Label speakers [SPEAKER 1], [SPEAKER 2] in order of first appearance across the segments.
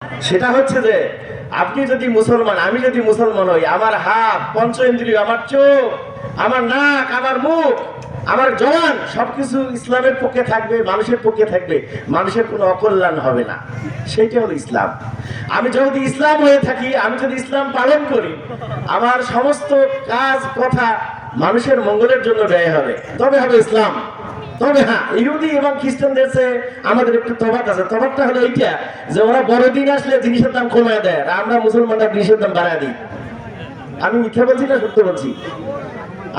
[SPEAKER 1] সেটা হচ্ছে যে আপনি যদি মুসলমান, আমি যদি মুসলমান হই, আমার হাত, পঞ্চ ইন্দ্রিয়, আমার চোখ, আমার নাক, আমার মুখ, আমার জবান সবকিছু ইসলামের পক্ষে থাকবে, মানুষের পক্ষে থাকবে, মানুষের কোনো অকল্যাণ হবে না। সেইটা হলো ইসলাম। আমি যদি ইসলাম হয়ে থাকি, আমি যদি ইসলাম পালন করি, আমার সমস্ত কাজ কথা মানুষের মঙ্গলের জন্য ব্যয় হবে, তবে হবে ইসলাম। তবে হ্যাঁ, ইহুদি এবং খ্রিস্টানদের চেয়ে আমাদের একটু তফাৎ আছে। তফাৎটা হলো এইটা যে ওরা বড়দিন আসলে জিনিসের দাম কমায় দেয়, আর আমরা মুসলমানরা জিনিসের দাম বাড়ায় দিই। আমি মিথ্যা বলছি না সত্য বলছি?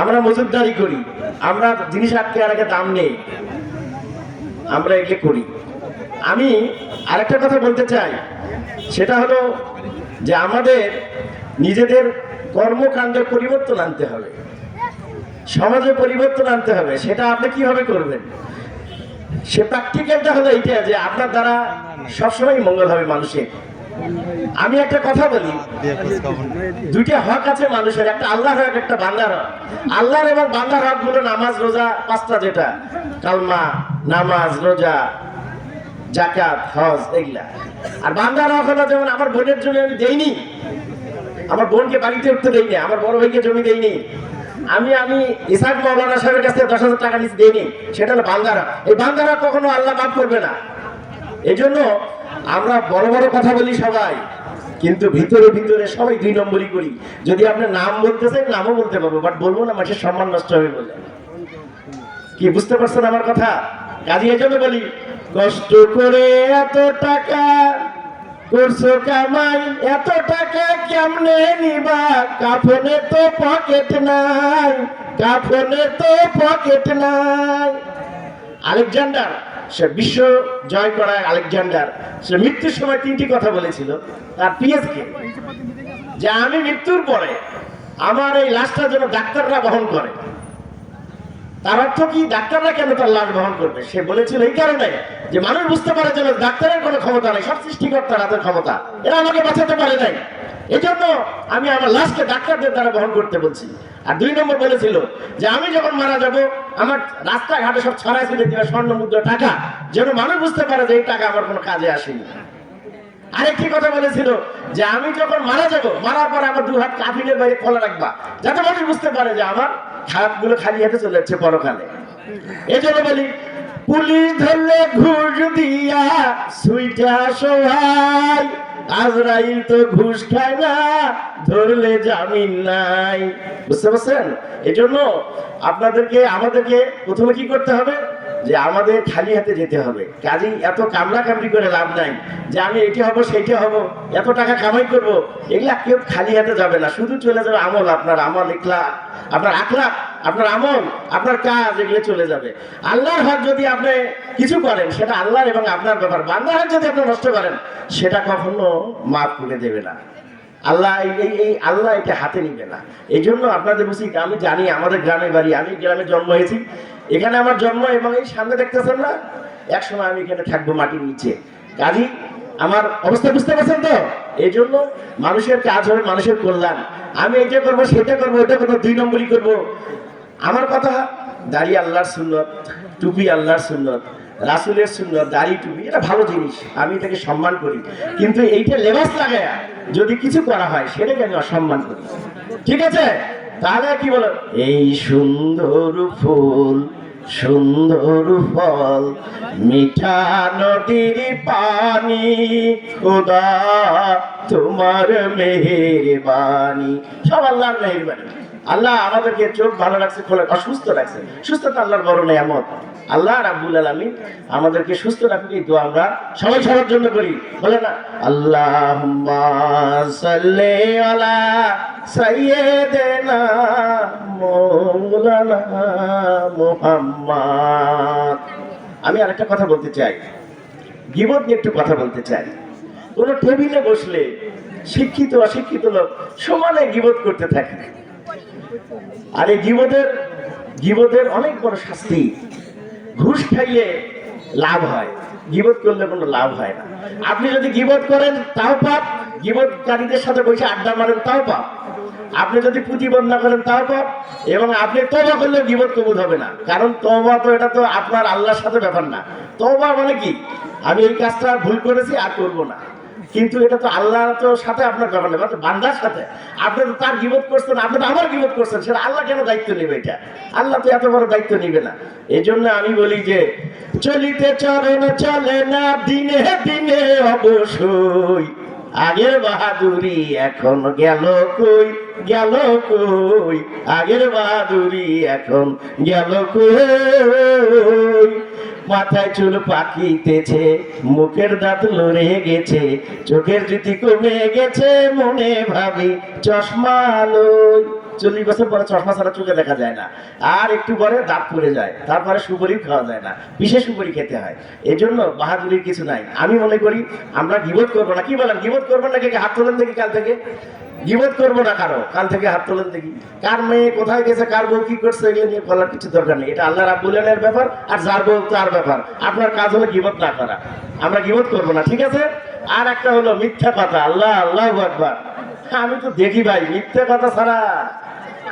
[SPEAKER 1] আমরা মজুদদারি করি, আমরা জিনিস আটকে আটকে দাম নেই, আমরা এগুলো করি। আমি আরেকটা কথা বলতে চাই, সেটা হলো যে আমাদের নিজেদের কর্মকাণ্ডের পরিবর্তন আনতে হবে, সমাজে পরিবর্তন আনতে হবে। সেটা আপনি কিভাবে করবেন? সে প্র্যাকটিক্যালটা হলো এইটা যে আপনার দ্বারা সবসময় মঙ্গল হবে মানুষের। আমি একটা কথা বলি, দুইটা হক আছে মানুষের, একটা আল্লাহর হক, একটা বান্দার হক। আল্লাহর এবং বান্দার হক গুলো নামাজ, রোজা, পাঁচটা, যেটা কালমা, নামাজ, রোজা, যাকাত, হজ, এগুলা। আর বান্দার হক হলো যেমন আমার বোনের জন্য আমি দেইনি, আমার বোনকে বাড়িতে উঠতে দেইনি, আমার বড় ভাইকে জমি দেইনি, আমি ইসাক মৌলানা সাহেবের কাছে 10,000 টাকা নিচে দেইনি, সেটা হলো বান্দারা। এই বান্দারা কখনো আল্লাহ মাফ করবে না। এই জন্য আমরা বড় বড় কথা বলি সবাই, কিন্তু ভিতরে ভিতরে সবাই 2 নম্বরই করি। যদি আপনি নাম বলতে চাই, নামও বলতে পারবো, বাট বলবো না, মানুষের সম্মান নষ্ট হবে বলে। কি বুঝতে পারছেন আমার কথা? কাজে এই জন্য বলি, কষ্ট করে এত টাকা করছো কামাই, এত টাকা কেমনে নিবা? কাফনে তো পকেট নাই, কাফনে তো পকেট নাই। আলেকজান্ডার, সে বিশ্ব জয় করা আলেকজান্ডার, সে মৃত্যুর সময় 3টি কথা বলেছিল তার পিএসকে, যে আমি মৃত্যুর পরে আমার এই লাশটা যেন ডাক্তাররা বহন করে। তার অর্থ কি? ডাক্তাররা কেন তার লাশ বহন করবে? সে বলেছিল এই কারণে যে মানুষ বুঝতে পারে যেন ডাক্তারের কোনো ক্ষমতা নেই, সব সৃষ্টিকর্তার হাতের ক্ষমতা, এরা আমাকে বাঁচাতে পারে নাই, এই জন্য আমি আমার লাশকে ডাক্তারদের দ্বারা বহন করতে বলছি। আর 2 নম্বর বলেছিল যে আমি যখন মারা যাব, আমার রাস্তাঘাটে সব ছড়াই ছিটে দিবে স্বর্ণ মুদ্রা, টাকা, যেন মানুষ বুঝতে পারে যে এই টাকা আমার কোনো কাজে আসেনি। আরেকটি কথা বলেছিল যে আমি যখন মারা যাব, মারার পর আমার 2 হাত কাফিলের বাইরে খোলা রাখবা, যাতে মানুষ বুঝতে পারে যে আমার হাতগুলো খালি হাতে চলে যাচ্ছে পরকালে। এই জন্য বলি, পুলিশ ধরলে ঘুষ দিয়া সুইটা সহায়, আজরাইল তো ঘুষ খায় না, ধরলে জামিন নাই। বুঝতে পারছেন? এই জন্য আপনাদেরকে, আমাদেরকে প্রথমে কি করতে হবে, যে আমাদের খালি হাতে যেতে হবে। কাজেই এত কামড়া কামড়ি করে লাভ নাই যে আমি এটি হব সেইটি হব, এত টাকা কামাই করব, এগুলা কেউ খালি হাতে যাবে না। শুধু চলে যাবে আমল, আপনার আমল, ইখলাস, আপনার আখলাক, আপনার আমল, আপনার কাজ, এগুলো চলে যাবে। আল্লাহর হক যদি আপনি কিছু করেন, সেটা আল্লাহর এবং আপনার ব্যাপার। বান্দার হক যদি আপনি নষ্ট করেন, সেটা কখনো মাফ করে দেবে না আল্লাহ। এই আল্লাহ এটা হাতে নিবে না। এই জন্য আপনাদের উচিত, আমি জানি আমাদের গ্রামে বাড়ি, আমি গ্রামে জন্ম হয়েছি, এখানে আমার জন্ম, এবং এই সামনে দেখতেছেন না, এক সময় আমি এখানে থাকবো মাটির নিচে। কাজী আমার অবস্থা বুঝতে পারছেন তো? এই জন্য মানুষের কাজ হবে মানুষের কল্যাণ। আমি এটা করবো, সেটা করবো, ওটা করবো, 2 নম্বরই করবো। আমার কথা, দাড়ি আল্লাহর সুন্নত, টুপি আল্লাহর সুন্নত, রাসূলের সুন্নত, দাড়ি টুপি এটা ভালো জিনিস, আমি এটাকে সম্মান করি। কিন্তু এইটা লেবাস লাগায়া যদি কিছু করা হয়, সেটাকে আমি অসম্মান করি। ঠিক আছে? তাহলে কি বলো, এই সুন্দর ফুল, সুন্দর ফল, মিঠা নদীর পানি, খোদা তোমার মেহেরবানি। সব আল্লাহর মেহেরবানি। আল্লাহ আমাদেরকে চোখ ভালো রাখছে, খোলা, অসুস্থ রাখছে। সুস্থতা আল্লাহর বড় নেয়ামত। আল্লাহ রাব্বুল আলামিন আমাদেরকে সুস্থ রাখুক, এই দোয়া আমরা সবাই সবার জন্য করি। বলে না, আল্লাহুম্মা সাল্লি আলা সাইয়্যিদিনা মাওলানা মুহাম্মদ। আমি আরেকটা কথা বলতে চাই, গীবত নিয়ে একটু কথা বলতে চাই। কোন টেবিলে বসলে শিক্ষিত অশিক্ষিত লোক সমানে গীবত করতে থাকে, আর এই গীবতের অনেক বড় শাস্তি। ঘুষ খাইলে লাভ হয়, গীবত করলে কোনো লাভ হয় না। আপনি যদি গীবত করেন তাও পাপ, গীবতকারীদের সাথে বসে আড্ডা মারেন তাও পাপ, আপনি যদি প্রতিবন্ধা করেন তাও পাপ, এবং আপনি তওবা করলে গীবত কবুল হবে না। কারণ তওবা তো, এটা তো আপনার আল্লাহর সাথে ব্যাপার না। তওবা মানে কি, আমি এই কাজটা ভুল করেছি আর করব না। কিন্তু এটা তো আল্লাহ তো সাথে আপনার ব্যাপার নেই, মানে বান্দার সাথে। আপনি তো তার গিবত করছেন, আপনি তো আমার গিবত করছেন, সেটা আল্লাহ কেন দায়িত্ব নেবে? এটা আল্লাহ তো এত বড় দায়িত্ব নিবে না। এই জন্য আমি বলি যে চলিতে চরণ চলে না দিনে দিনে অবশ্যই, আগের বাহাদুরি এখন গেল কই, গেল কই, আগের বাহাদুরি এখন গেল কই। মাথায় চুল পাকিতেছে, মুখের দাঁত লড়ে গেছে, চোখের জ্যোতি কমে গেছে, মনে ভাবি চশমা লই। 40 বছর পরে চশমা ছাড়া চোখে দেখা যায় না, আর একটু পরে দাঁত পড়ে যায়, তারপরে সুপারি খাওয়া যায় না, বিশেষ সুপারি খেতে হয়। এই জন্য বাহাদুরির কিছু নাই। আমি মনে করি আমরা গিবত করবো না। কি বলেন, গিবত করবেন না? কে হাত তোলেন দেখি কাল থেকে। গিবত করবো না কারো, কাল থেকে হাত তোলেন দেখি। কার মেয়ে কোথায় গেছে, কার বউ কি করছে, এগুলো নিয়ে বলার কিছু দরকার নেই। এটা আল্লাহ রাব্বুল আলামিনের ব্যাপার, আর যার বউ তার ব্যাপার। আপনার কাজ হলো গিবত না করা। আমরা গিবত করবো না, ঠিক আছে? আর একটা হলো মিথ্যা কথা। আল্লাহ, আল্লাহু আকবার। আমি তো দেখি ভাই, মিথ্যা কথা ছাড়া